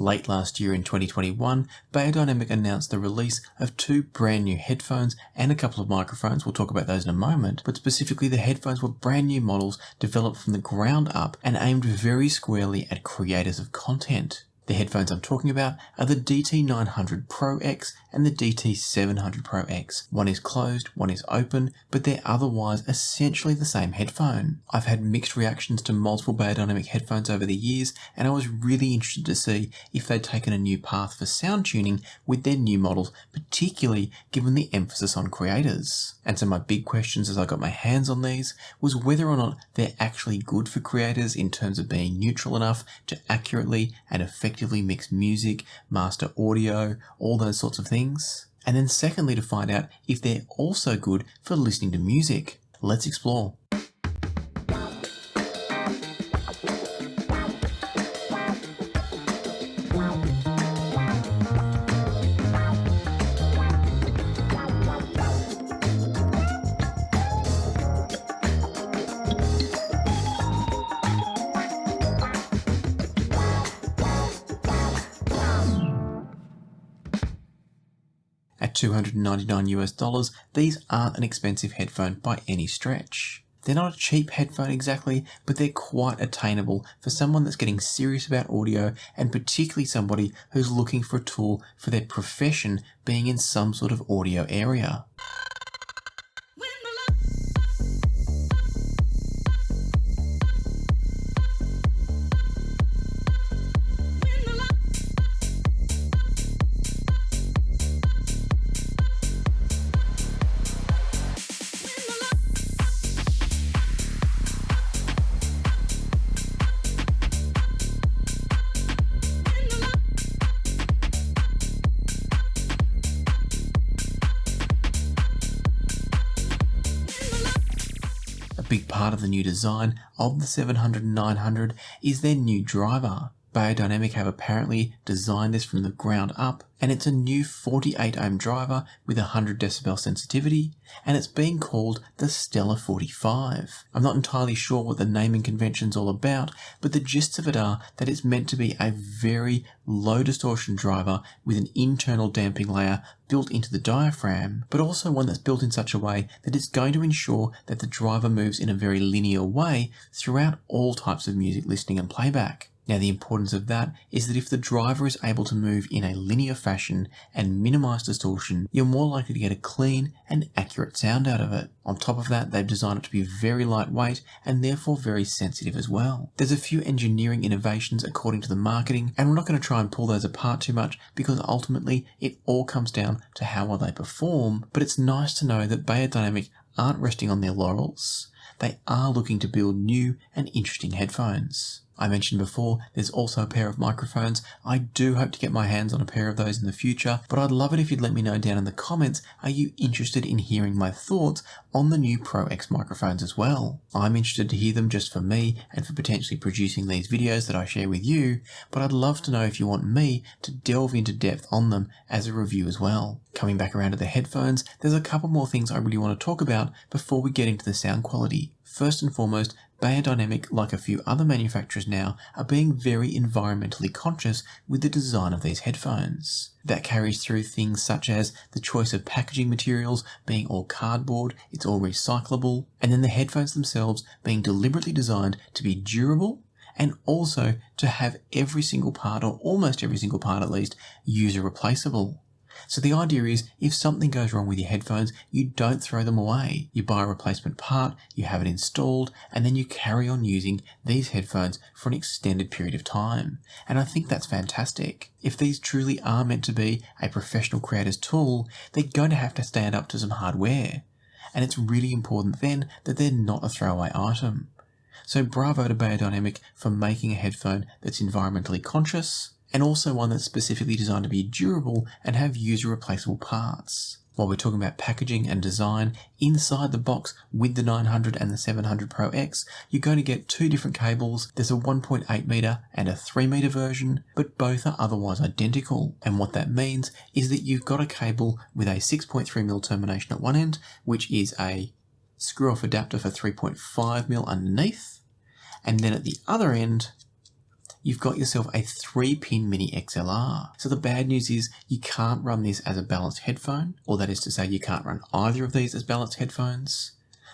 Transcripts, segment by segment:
Late last year in 2021, Beyerdynamic announced the release of two brand new headphones and a couple of microphones. We'll talk about those in a moment, but specifically the headphones were brand new models developed from the ground up and aimed very squarely at creators of content. The headphones I'm talking about are the DT900 Pro X and the DT700 Pro X. One is closed, one is open, but they're otherwise essentially the same headphone. I've had mixed reactions to multiple Beyerdynamic headphones over the years, and I was really interested to see if they'd taken a new path for sound tuning with their new models, particularly given the emphasis on creators. And so my big questions as I got my hands on these was whether or not they're actually good for creators in terms of being neutral enough to accurately and effectively mix music, master audio, all those sorts of things. And then secondly, to find out if they're also good for listening to music. Let's explore. At $299 US, these aren't an expensive headphone by any stretch. They're not a cheap headphone exactly, but they're quite attainable for someone that's getting serious about audio, and particularly somebody who's looking for a tool for their profession being in some sort of audio area. A big part of the new design of the 700 and 900 is their new driver. Beyerdynamic have apparently designed this from the ground up, and it's a new 48 ohm driver with 100 decibel sensitivity, and it's being called the Stellar 45. I'm not entirely sure what the naming convention's all about, but the gists of it are that it's meant to be a very low distortion driver with an internal damping layer built into the diaphragm, but also one that's built in such a way that it's going to ensure that the driver moves in a very linear way throughout all types of music listening and playback. Now, the importance of that is that if the driver is able to move in a linear fashion and minimize distortion, you're more likely to get a clean and accurate sound out of it. On top of that, they've designed it to be very lightweight and therefore very sensitive as well. There's a few engineering innovations according to the marketing, and we're not going to try and pull those apart too much because ultimately it all comes down to how well they perform, but it's nice to know that Beyerdynamic aren't resting on their laurels. They are looking to build new and interesting headphones. I mentioned before, there's also a pair of microphones. I do hope to get my hands on a pair of those in the future, but I'd love it if you'd let me know down in the comments, are you interested in hearing my thoughts on the new Pro X microphones as well? I'm interested to hear them just for me and for potentially producing these videos that I share with you, but I'd love to know if you want me to delve into depth on them as a review as well. Coming back around to the headphones, there's a couple more things I really want to talk about before we get into the sound quality. First and foremost, Beyerdynamic, like a few other manufacturers now, are being very environmentally conscious with the design of these headphones. That carries through things such as the choice of packaging materials being all cardboard, it's all recyclable, and then the headphones themselves being deliberately designed to be durable and also to have every single part, or almost every single part at least, user replaceable. So the idea is, if something goes wrong with your headphones, you don't throw them away. You buy a replacement part, you have it installed, and then you carry on using these headphones for an extended period of time. And I think that's fantastic. If these truly are meant to be a professional creator's tool, they're going to have to stand up to some hard wear. And it's really important then that they're not a throwaway item. So bravo to Beyerdynamic for making a headphone that's environmentally conscious, and also one that's specifically designed to be durable and have user replaceable parts. While we're talking about packaging and design, inside the box with the 900 and the 700 Pro X, you're going to get two different cables. There's a 1.8 meter and a 3 meter version, but both are otherwise identical. And what that means is that you've got a cable with a 6.3mm termination at one end, which is a screw-off adapter for 3.5mm underneath, and then at the other end, you've got yourself a 3-pin mini XLR. So the bad news is you can't run this as a balanced headphone, or that is to say you can't run either of these as balanced headphones.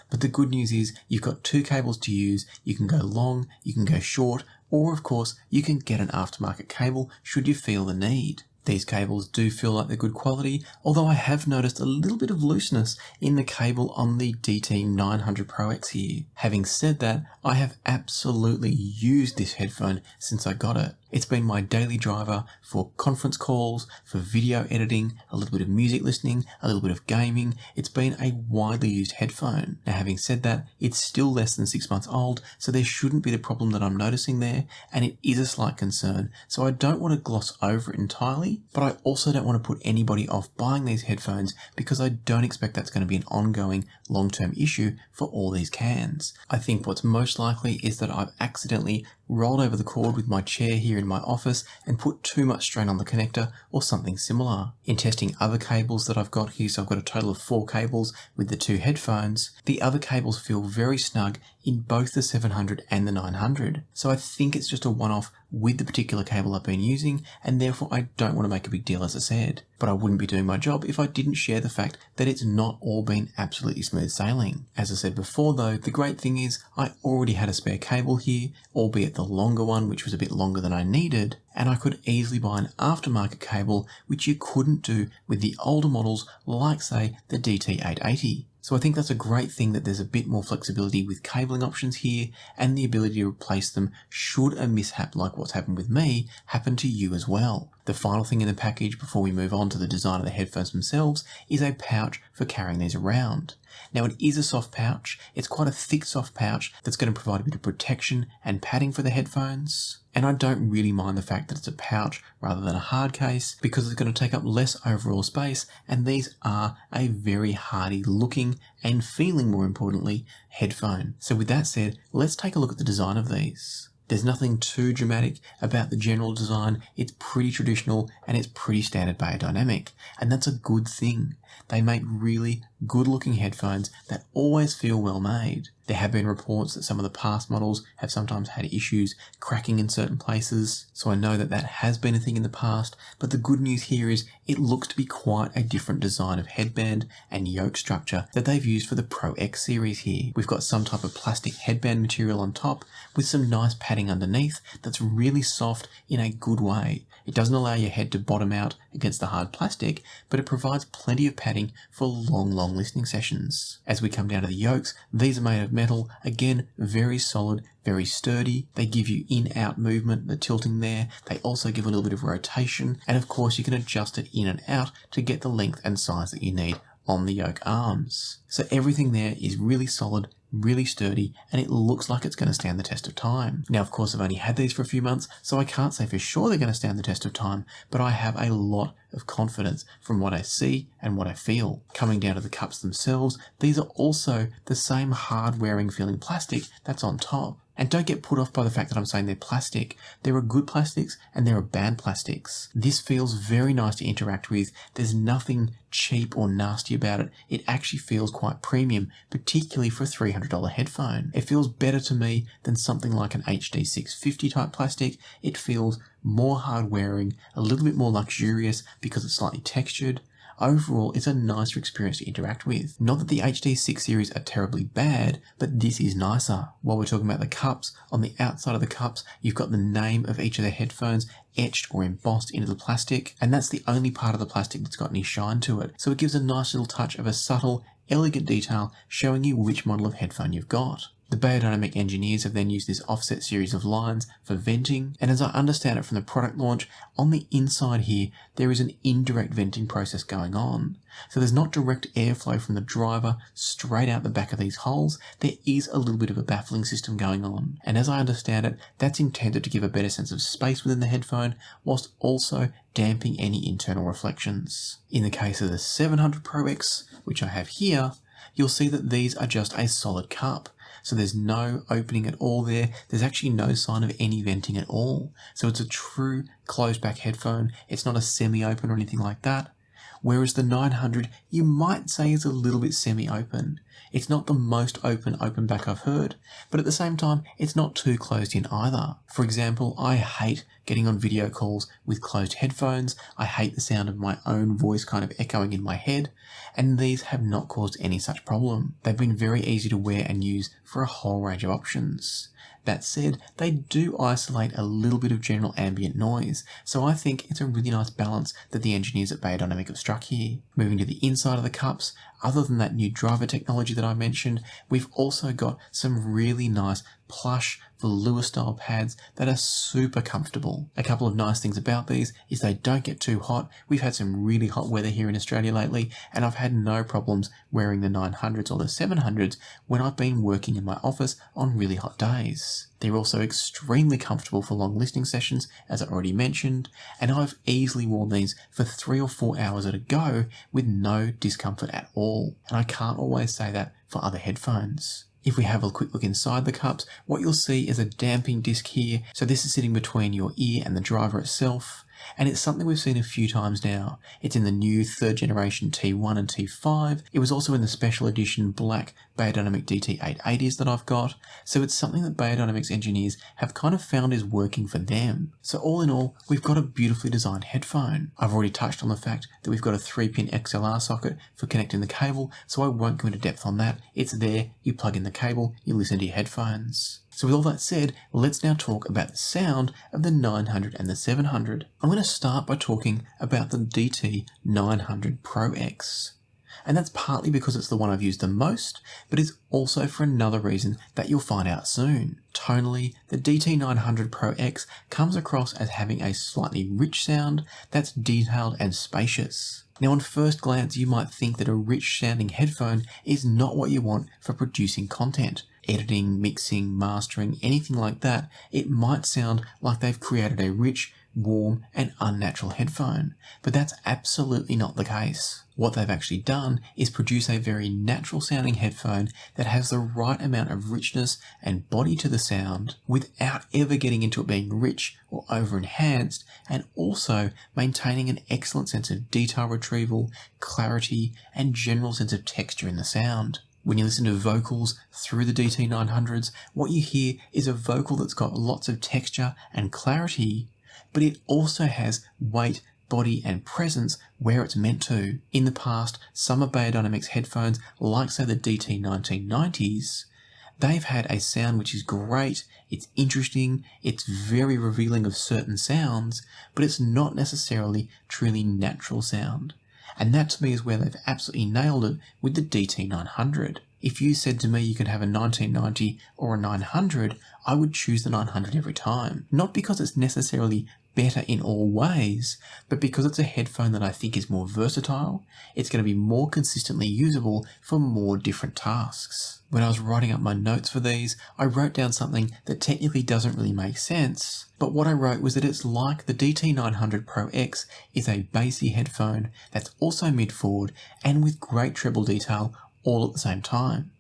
But the good news is you've got 2 cables to use. You can go long, you can go short, or of course you can get an aftermarket cable should you feel the need. These cables do feel like they're good quality, although I have noticed a little bit of looseness in the cable on the DT900 Pro X here. Having said that, I have absolutely used this headphone since I got it. It's been my daily driver for conference calls, for video editing, a little bit of music listening, a little bit of gaming. It's been a widely used headphone. Now, having said that, it's still less than 6 months old, so there shouldn't be the problem that I'm noticing there, and it is a slight concern, so I don't want to gloss over it entirely, but I also don't want to put anybody off buying these headphones because I don't expect that's going to be an ongoing long-term issue for all these cans. I think what's most likely is that I've accidentally rolled over the cord with my chair here in my office and put too much strain on the connector or something similar. In testing other cables that I've got here, so I've got a total of 4 cables with the 2 headphones, the other cables feel very snug in both the 700 and the 900. So I think it's just a one-off with the particular cable I've been using, and therefore I don't want to make a big deal, as I said. But I wouldn't be doing my job if I didn't share the fact that it's not all been absolutely smooth sailing. As I said before though, the great thing is I already had a spare cable here, albeit the longer one, which was a bit longer than I needed, and I could easily buy an aftermarket cable, which you couldn't do with the older models like say the DT880. So I think that's a great thing that there's a bit more flexibility with cabling options here and the ability to replace them should a mishap like what's happened with me happen to you as well. The final thing in the package before we move on to the design of the headphones themselves is a pouch for carrying these around. Now it is a soft pouch, it's quite a thick soft pouch that's going to provide a bit of protection and padding for the headphones. And I don't really mind the fact that it's a pouch rather than a hard case because it's going to take up less overall space, and these are a very hardy looking and feeling, more importantly, headphone. So with that said, let's take a look at the design of these. There's nothing too dramatic about the general design. It's pretty traditional and it's pretty standard Beyerdynamic, and that's a good thing. They make really good looking headphones that always feel well made. There have been reports that some of the past models have sometimes had issues cracking in certain places, so I know that that has been a thing in the past, but the good news here is it looks to be quite a different design of headband and yoke structure that they've used for the Pro X series here. We've got some type of plastic headband material on top with some nice padding underneath that's really soft in a good way. It doesn't allow your head to bottom out against the hard plastic, but it provides plenty of padding for long listening sessions. As we come down to the yokes, these are made of metal, again very solid, very sturdy. They give you in-out movement, the tilting there. They also give a little bit of rotation, and of course you can adjust it in and out to get the length and size that you need on the yoke arms. So everything there is really solid, really sturdy, and it looks like it's going to stand the test of time. Now, of course, I've only had these for a few months, so I can't say for sure they're going to stand the test of time, but I have a lot of confidence from what I see and what I feel. Coming down to the cups themselves, these are also the same hard-wearing feeling plastic that's on top. And don't get put off by the fact that I'm saying they're plastic. There are good plastics and there are bad plastics. This feels very nice to interact with. There's nothing cheap or nasty about it. It actually feels quite premium, particularly for a $300 headphone. It feels better to me than something like an HD650 type plastic. It feels more hard wearing, a little bit more luxurious because it's slightly textured. Overall, it's a nicer experience to interact with. Not that the HD6 series are terribly bad, but this is nicer. While we're talking about the cups, on the outside of the cups, you've got the name of each of the headphones etched or embossed into the plastic, and that's the only part of the plastic that's got any shine to it. So it gives a nice little touch of a subtle, elegant detail showing you which model of headphone you've got. The Beyerdynamic engineers have then used this offset series of lines for venting, and as I understand it from the product launch, on the inside here there is an indirect venting process going on. So there's not direct airflow from the driver straight out the back of these holes. There is a little bit of a baffling system going on, and as I understand it, that's intended to give a better sense of space within the headphone whilst also damping any internal reflections. In the case of the 700 Pro X, which I have here, you'll see that these are just a solid cup. So there's no opening at all there. There's actually no sign of any venting at all. So it's a true closed back headphone. It's not a semi-open or anything like that. whereas the 900 you might say is a little bit semi-open. It's not the most open back I've heard, but at the same time, it's not too closed in either. For example, I hate getting on video calls with closed headphones. I hate the sound of my own voice kind of echoing in my head, and these have not caused any such problem. They've been very easy to wear and use for a whole range of options. That said, they do isolate a little bit of general ambient noise, so I think it's a really nice balance that the engineers at Beyerdynamic have struck here. Moving to the inside of the cups, other than that new driver technology that I mentioned, we've also got some really nice plush velour style pads that are super comfortable. A couple of nice things about these is they don't get too hot. We've had some really hot weather here in Australia lately, and I've had no problems wearing the 900s or the 700s when I've been working in my office on really hot days. They're also extremely comfortable for long listening sessions, as I already mentioned, and I've easily worn these for 3 or 4 hours at a go with no discomfort at all. And I can't always say that for other headphones. If we have a quick look inside the cups, what you'll see is a damping disc here. So this is sitting between your ear and the driver itself. And it's something we've seen a few times now. It's in the new 3rd generation T1 and T5. It was also in the special edition black Beyerdynamic DT 880s that I've got. So it's something that Beyerdynamic's engineers have kind of found is working for them. So all in all, we've got a beautifully designed headphone. I've already touched on the fact that we've got a 3-pin XLR socket for connecting the cable, so I won't go into depth on that. It's there, you plug in the cable, you listen to your headphones. So with all that said, let's now talk about the sound of the 900 and the 700. I'm going to start by talking about the DT 900 Pro X. And that's partly because it's the one I've used the most, but it's also for another reason that you'll find out soon. Tonally, the DT 900 Pro X comes across as having a slightly rich sound that's detailed and spacious. Now on first glance, you might think that a rich sounding headphone is not what you want for producing content. Editing, mixing, mastering, anything like that, it might sound like they've created a rich, warm, and unnatural headphone, but that's absolutely not the case. What they've actually done is produce a very natural sounding headphone that has the right amount of richness and body to the sound without ever getting into it being rich or over enhanced, and also maintaining an excellent sense of detail retrieval, clarity, and general sense of texture in the sound. When you listen to vocals through the DT 900s, what you hear is a vocal that's got lots of texture and clarity, but it also has weight, body and presence where it's meant to. In the past, some of Beyerdynamic's headphones, like say the DT 1990s, they've had a sound which is great, it's interesting, it's very revealing of certain sounds, but it's not necessarily truly natural sound. And that to me is where they've absolutely nailed it with the DT 900. If you said to me you could have a 1990 or a 900, I would choose the 900 every time. Not because it's necessarily better in all ways, but because it's a headphone that I think is more versatile. It's going to be more consistently usable for more different tasks. When I was writing up my notes for these, I wrote down something that technically doesn't really make sense, but what I wrote was that it's like the DT 900 Pro X is a bassy headphone that's also mid-forward and with great treble detail all at the same time.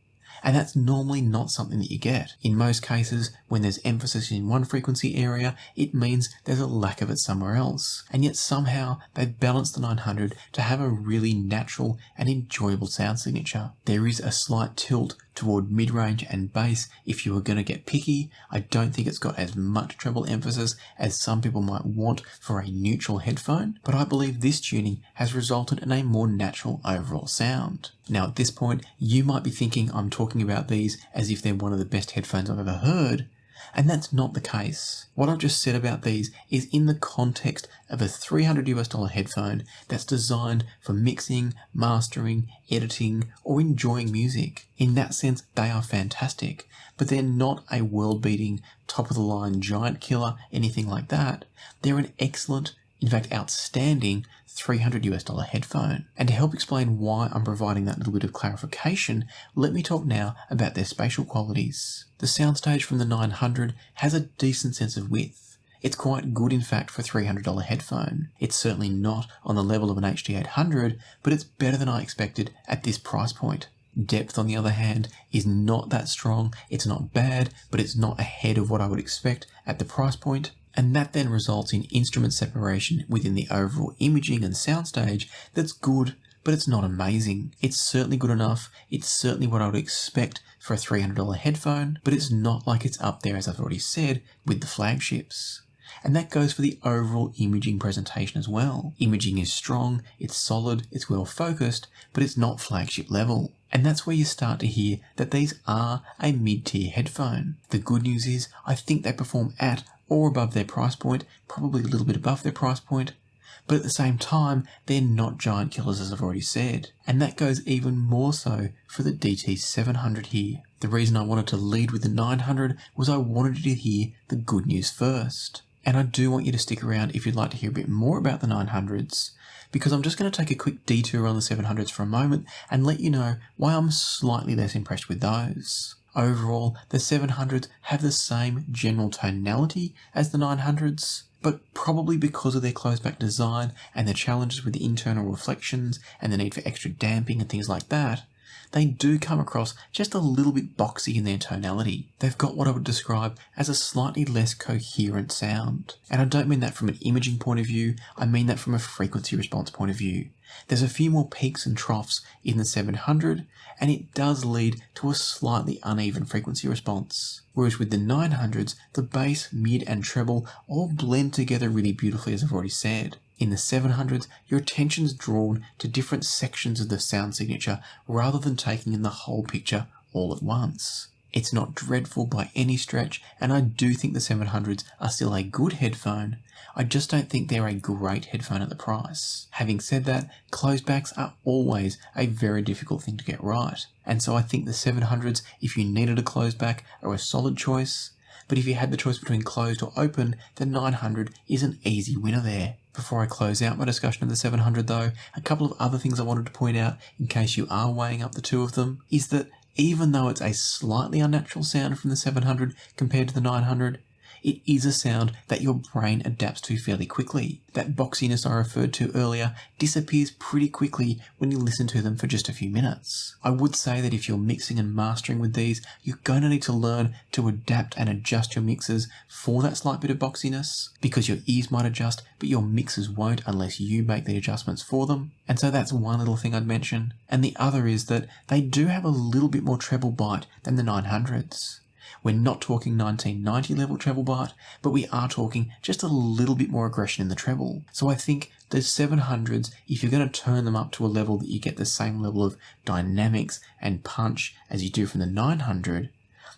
And that's normally not something that you get. In most cases, when there's emphasis in one frequency area, it means there's a lack of it somewhere else. And yet somehow they've balanced the 900 to have a really natural and enjoyable sound signature. There is a slight tilt toward mid-range and bass if you were going to get picky. I don't think it's got as much treble emphasis as some people might want for a neutral headphone, but I believe this tuning has resulted in a more natural overall sound. Now at this point, you might be thinking I'm talking about these as if they're one of the best headphones I've ever heard, and that's not the case. What I've just said about these is in the context of a $300 headphone that's designed for mixing, mastering, editing, or enjoying music. In that sense, they are fantastic, but they're not a world-beating, top-of-the-line giant killer, anything like that. They're an excellent, in fact outstanding, $300 headphone. And to help explain why I'm providing that little bit of clarification, let me talk now about their spatial qualities. The soundstage from the 900 has a decent sense of width. It's quite good in fact for a $300 headphone. It's certainly not on the level of an HD800, but it's better than I expected at this price point. Depth, on the other hand, is not that strong. It's not bad, but it's not ahead of what I would expect at the price point. And that then results in instrument separation within the overall imaging and soundstage that's good, but it's not amazing. It's certainly good enough. It's certainly what I would expect for a $300 headphone, but it's not like it's up there, as I've already said, with the flagships. And that goes for the overall imaging presentation as well. Imaging is strong, it's solid, it's well focused, but it's not flagship level. And that's where you start to hear that these are a mid-tier headphone. The good news is I think they perform at or above their price point, probably a little bit above their price point, but at the same time, they're not giant killers, as I've already said. And that goes even more so for the DT700 here. The reason I wanted to lead with the 900 was I wanted you to hear the good news first. And I do want you to stick around if you'd like to hear a bit more about the 900s, because I'm just going to take a quick detour on the 700s for a moment and let you know why I'm slightly less impressed with those. Overall, the 700s have the same general tonality as the 900s, but probably because of their closed-back design and the challenges with the internal reflections and the need for extra damping and things like that, they do come across just a little bit boxy in their tonality. They've got what I would describe as a slightly less coherent sound. And I don't mean that from an imaging point of view, I mean that from a frequency response point of view. There's a few more peaks and troughs in the 700, and it does lead to a slightly uneven frequency response. Whereas with the 900s, the bass, mid and treble all blend together really beautifully, as I've already said. In the 700s, your attention's drawn to different sections of the sound signature rather than taking in the whole picture all at once. It's not dreadful by any stretch, and I do think the 700s are still a good headphone. I just don't think they're a great headphone at the price. Having said that, closebacks are always a very difficult thing to get right. And so I think the 700s, if you needed a closeback, are a solid choice. But if you had the choice between closed or open, the 900 is an easy winner there. Before I close out my discussion of the 700 though, a couple of other things I wanted to point out in case you are weighing up the two of them, is that even though it's a slightly unnatural sound from the 700 compared to the 900, it is a sound that your brain adapts to fairly quickly. That boxiness I referred to earlier disappears pretty quickly when you listen to them for just a few minutes. I would say that if you're mixing and mastering with these, you're going to need to learn to adapt and adjust your mixes for that slight bit of boxiness, because your ears might adjust, but your mixes won't unless you make the adjustments for them. And so that's one little thing I'd mention. And the other is that they do have a little bit more treble bite than the 900s. We're not talking 1990 level treble bite, but we are talking just a little bit more aggression in the treble. So I think the 700s, if you're going to turn them up to a level that you get the same level of dynamics and punch as you do from the 900,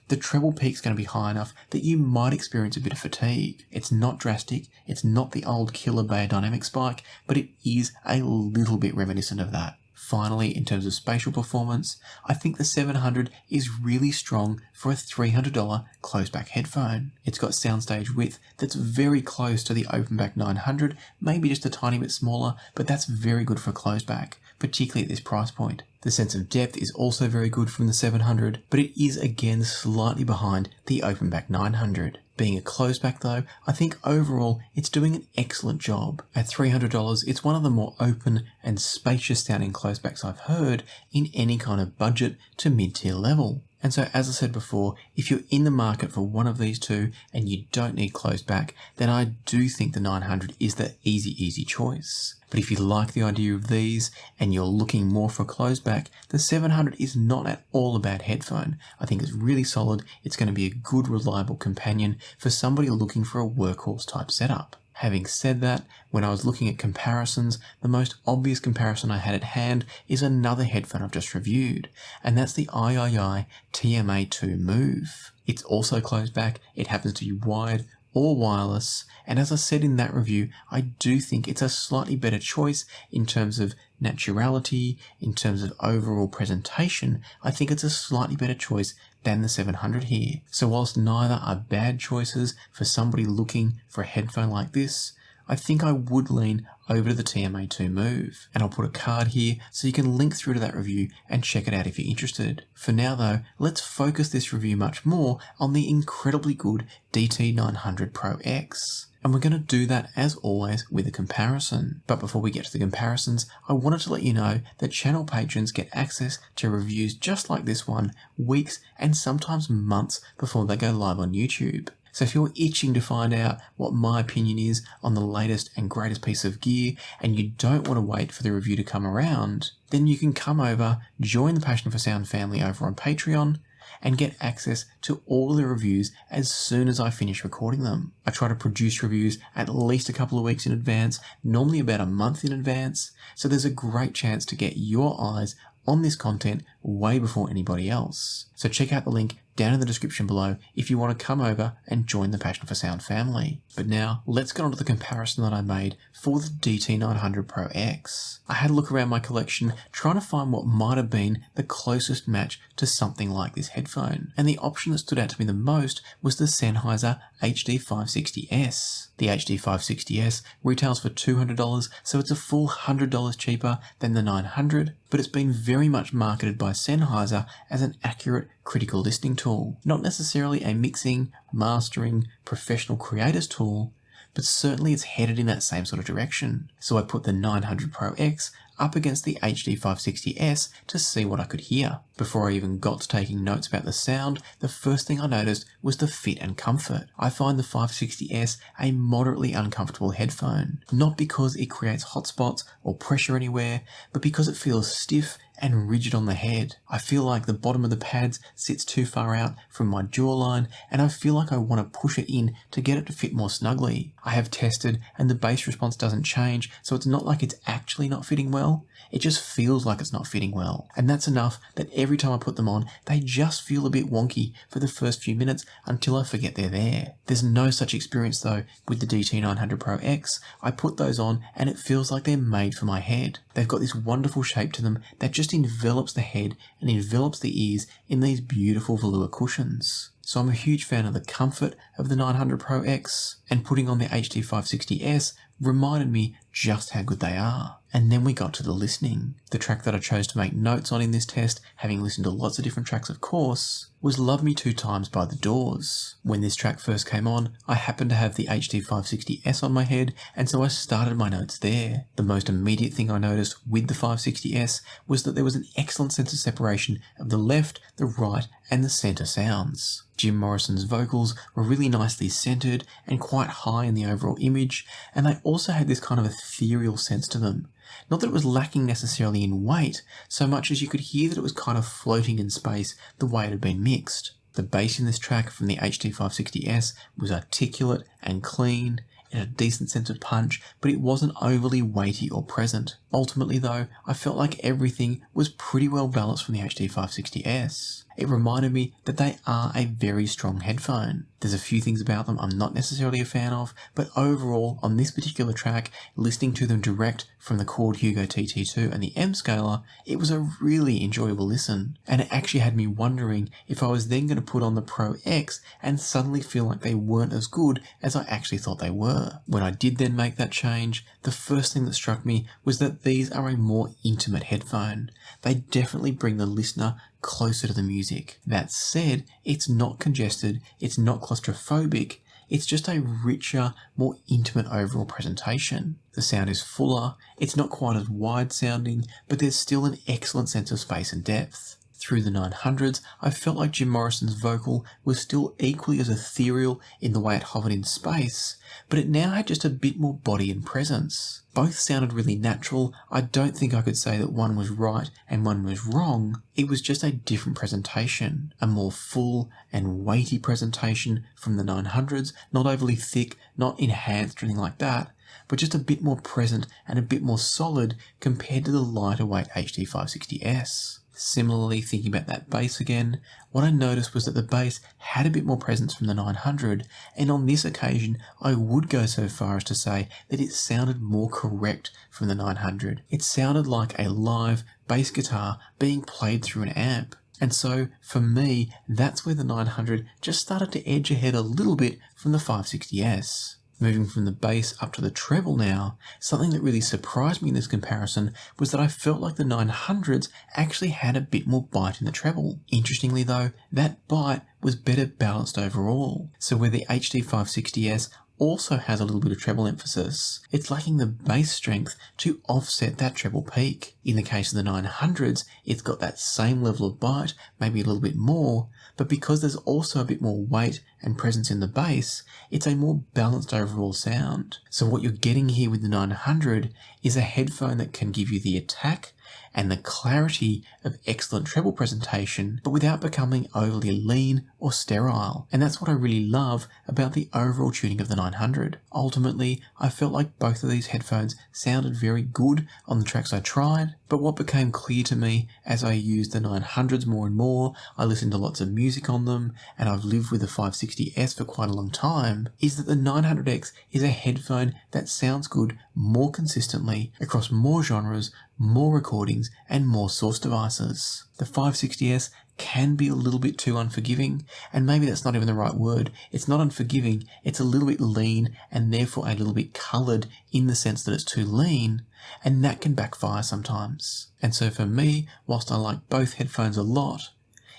the treble peak's going to be high enough that you might experience a bit of fatigue. It's not drastic, it's not the old killer Beyerdynamic spike, but it is a little bit reminiscent of that. Finally, in terms of spatial performance, I think the 700 is really strong for a $300 closed-back headphone. It's got soundstage width that's very close to the open-back 900, maybe just a tiny bit smaller, but that's very good for a closed-back, particularly at this price point. The sense of depth is also very good from the 700, but it is again slightly behind the open-back 900. Being a closed-back though, I think overall it's doing an excellent job. At $300, it's one of the more open and spacious sounding closed-backs I've heard in any kind of budget to mid-tier level. And so, as I said before, if you're in the market for one of these two and you don't need closed back, then I do think the 900 is the easy choice. But if you like the idea of these and you're looking more for closed back, the 700 is not at all a bad headphone. I think it's really solid. It's going to be a good, reliable companion for somebody looking for a workhorse type setup. Having said that, when I was looking at comparisons, the most obvious comparison I had at hand is another headphone I've just reviewed, and that's the III TMA2 Move. It's also closed back, it happens to be wired or wireless, and as I said in that review, I do think it's a slightly better choice in terms of naturality, in terms of overall presentation. I think it's a slightly better choice than the 700 here. So whilst neither are bad choices for somebody looking for a headphone like this, I think I would lean over to the TMA2 Move. And I'll put a card here so you can link through to that review and check it out if you're interested. For now though, let's focus this review much more on the incredibly good DT900 Pro X. And we're going to do that as always with a comparison. But before we get to the comparisons, I wanted to let you know that channel patrons get access to reviews just like this one weeks and sometimes months before they go live on YouTube. So if you're itching to find out what my opinion is on the latest and greatest piece of gear, and you don't want to wait for the review to come around, then you can come over, join the Passion for Sound family over on Patreon, and get access to all the reviews as soon as I finish recording them. I try to produce reviews at least a couple of weeks in advance, normally about a month in advance, so there's a great chance to get your eyes on this content way before anybody else. So check out the link down in the description below if you want to come over and join the Passion for Sound family. But now, let's get on to the comparison that I made for the DT900 Pro X. I had a look around my collection trying to find what might have been the closest match to something like this headphone, and the option that stood out to me the most was the Sennheiser HD560S. The HD560S retails for $200, so it's a full $100 cheaper than the 900, but it's been very much marketed by Sennheiser as an accurate critical listening tool. Not necessarily a mixing, mastering, professional creators tool, but certainly it's headed in that same sort of direction. So I put the 900 Pro X up against the HD560S to see what I could hear. Before I even got to taking notes about the sound, the first thing I noticed was the fit and comfort. I find the 560S a moderately uncomfortable headphone, not because it creates hot spots or pressure anywhere, but because it feels stiff and rigid on the head. I feel like the bottom of the pads sits too far out from my jawline, and I feel like I want to push it in to get it to fit more snugly. I have tested and the bass response doesn't change, so it's not like it's actually not fitting well, it just feels like it's not fitting well. And that's enough that every time I put them on, they just feel a bit wonky for the first few minutes until I forget they're there. There's no such experience though with the DT900 Pro X. I put those on and it feels like they're made for my head. They've got this wonderful shape to them that just envelops the head and envelops the ears in these beautiful velour cushions. So I'm a huge fan of the comfort of the 900 Pro X, and putting on the HD560S reminded me just how good they are. And then we got to the listening. The track that I chose to make notes on in this test, having listened to lots of different tracks of course, was Love Me Two Times by The Doors. When this track first came on, I happened to have the HD560S on my head, and so I started my notes there. The most immediate thing I noticed with the 560S was that there was an excellent sense of separation of the left, the right, and the centre sounds. Jim Morrison's vocals were really nicely centred and quite high in the overall image, and they also had this kind of ethereal sense to them. Not that it was lacking necessarily in weight, so much as you could hear that it was kind of floating in space the way it had been mixed. The bass in this track from the HD560S was articulate and clean. It had a decent sense of punch, but it wasn't overly weighty or present. Ultimately though, I felt like everything was pretty well balanced from the HD560S. It reminded me that they are a very strong headphone. There's a few things about them I'm not necessarily a fan of, but overall, on this particular track, listening to them direct from the Chord Hugo TT2 and the M Scaler, it was a really enjoyable listen. And it actually had me wondering if I was then going to put on the Pro X and suddenly feel like they weren't as good as I actually thought they were. When I did then make that change, the first thing that struck me was that these are a more intimate headphone. They definitely bring the listener closer to the music. That said, it's not congested, it's not claustrophobic, it's just a richer, more intimate overall presentation. The sound is fuller, it's not quite as wide sounding, but there's still an excellent sense of space and depth. Through the 900s, I felt like Jim Morrison's vocal was still equally as ethereal in the way it hovered in space, but it now had just a bit more body and presence. Both sounded really natural. I don't think I could say that one was right and one was wrong. It was just a different presentation, a more full and weighty presentation from the 900s, not overly thick, not enhanced or anything like that, but just a bit more present and a bit more solid compared to the lighter weight HD560S. Similarly, thinking about that bass again, what I noticed was that the bass had a bit more presence from the 900, and on this occasion I would go so far as to say that it sounded more correct from the 900. It sounded like a live bass guitar being played through an amp. And so, for me, that's where the 900 just started to edge ahead a little bit from the 560S. Moving from the bass up to the treble now, something that really surprised me in this comparison was that I felt like the 900s actually had a bit more bite in the treble. Interestingly though, that bite was better balanced overall. So where the HD560S also has a little bit of treble emphasis. It's lacking the bass strength to offset that treble peak. In the case of the 900s, it's got that same level of bite, maybe a little bit more, but because there's also a bit more weight and presence in the bass, it's a more balanced overall sound. So what you're getting here with the 900 is a headphone that can give you the attack and the clarity of excellent treble presentation, but without becoming overly lean or sterile. And that's what I really love about the overall tuning of the 900. Ultimately, I felt like both of these headphones sounded very good on the tracks I tried, but what became clear to me as I used the 900s more and more, I listened to lots of music on them, and I've lived with the 560S for quite a long time, is that the 900X is a headphone that sounds good more consistently across more genres, more recordings, and more source devices. The 560S can be a little bit too unforgiving, and maybe that's not even the right word. It's not unforgiving, it's a little bit lean and therefore a little bit coloured in the sense that it's too lean, and that can backfire sometimes. And so for me, whilst I like both headphones a lot,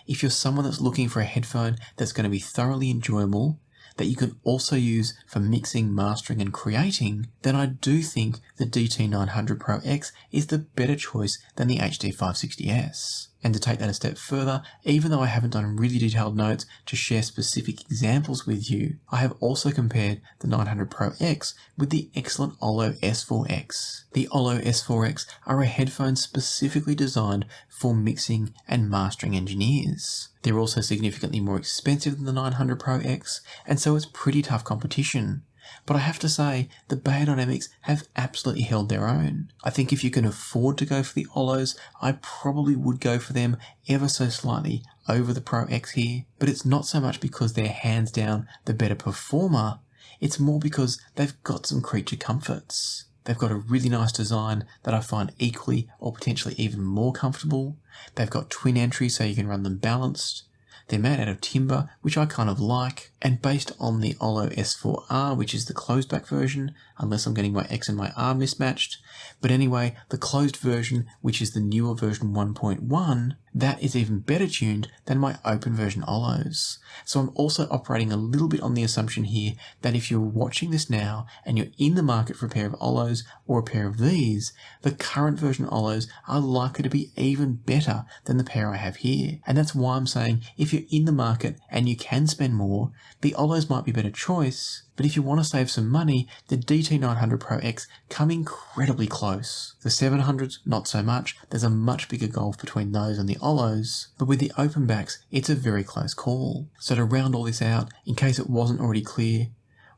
if you're someone that's looking for a headphone that's going to be thoroughly enjoyable, that you can also use for mixing, mastering and creating, then I do think the DT900 Pro X is the better choice than the HD560S. And to take that a step further, even though I haven't done really detailed notes to share specific examples with you, I have also compared the 900 Pro X with the excellent Ollo S4X. The Ollo S4X are a headphone specifically designed for mixing and mastering engineers. They're also significantly more expensive than the 900 Pro X, and so it's pretty tough competition. But I have to say, the Beyerdynamics have absolutely held their own. I think if you can afford to go for the Ollos, I probably would go for them ever so slightly over the Pro X here. But it's not so much because they're hands down the better performer, it's more because they've got some creature comforts. They've got a really nice design that I find equally or potentially even more comfortable. They've got twin entries so you can run them balanced. They're made out of timber, which I kind of like, and based on the Ollo S4R, which is the closed back version, unless I'm getting my X and my R mismatched. But anyway, the closed version, which is the newer version 1.1, that is even better tuned than my open version Ollos. So I'm also operating a little bit on the assumption here that if you're watching this now and you're in the market for a pair of Ollos or a pair of these, the current version Ollos are likely to be even better than the pair I have here. And that's why I'm saying if you're in the market and you can spend more, the Ollos might be a better choice. But if you want to save some money, the DT900 Pro X come incredibly close. The 700s, not so much. There's a much bigger gulf between those and the Ollos. But with the open backs, it's a very close call. So to round all this out, in case it wasn't already clear,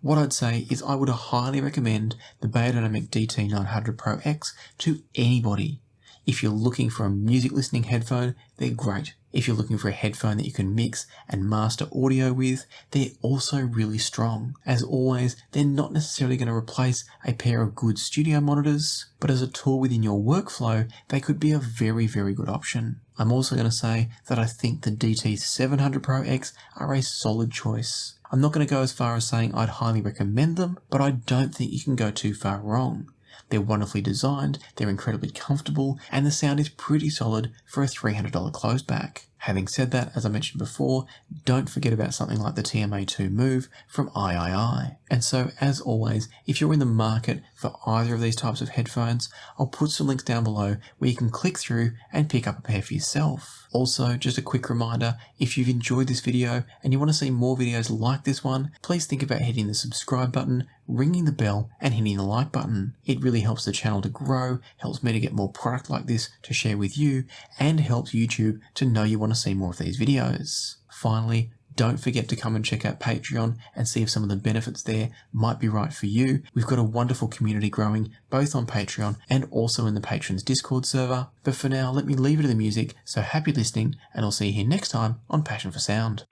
what I'd say is I would highly recommend the Beyerdynamic DT900 Pro X to anybody. If you're looking for a music listening headphone, they're great. If you're looking for a headphone that you can mix and master audio with, they're also really strong. As always, they're not necessarily going to replace a pair of good studio monitors, but as a tool within your workflow, they could be a very, very good option. I'm also going to say that I think the DT700 Pro X are a solid choice. I'm not going to go as far as saying I'd highly recommend them, but I don't think you can go too far wrong. They're wonderfully designed, they're incredibly comfortable, and the sound is pretty solid for a $300 closed back. Having said that, as I mentioned before, don't forget about something like the TMA2 Move from III. And so, as always, if you're in the market for either of these types of headphones, I'll put some links down below where you can click through and pick up a pair for yourself. Also, just a quick reminder, if you've enjoyed this video and you want to see more videos like this one, please think about hitting the subscribe button, ringing the bell, and hitting the like button. It really helps the channel to grow, helps me to get more product like this to share with you, and helps YouTube to know you want to see more of these videos. Finally, don't forget to come and check out Patreon and see if some of the benefits there might be right for you. We've got a wonderful community growing both on Patreon and also in the Patrons Discord server. But for now, let me leave it to the music, so happy listening, and I'll see you here next time on Passion for Sound.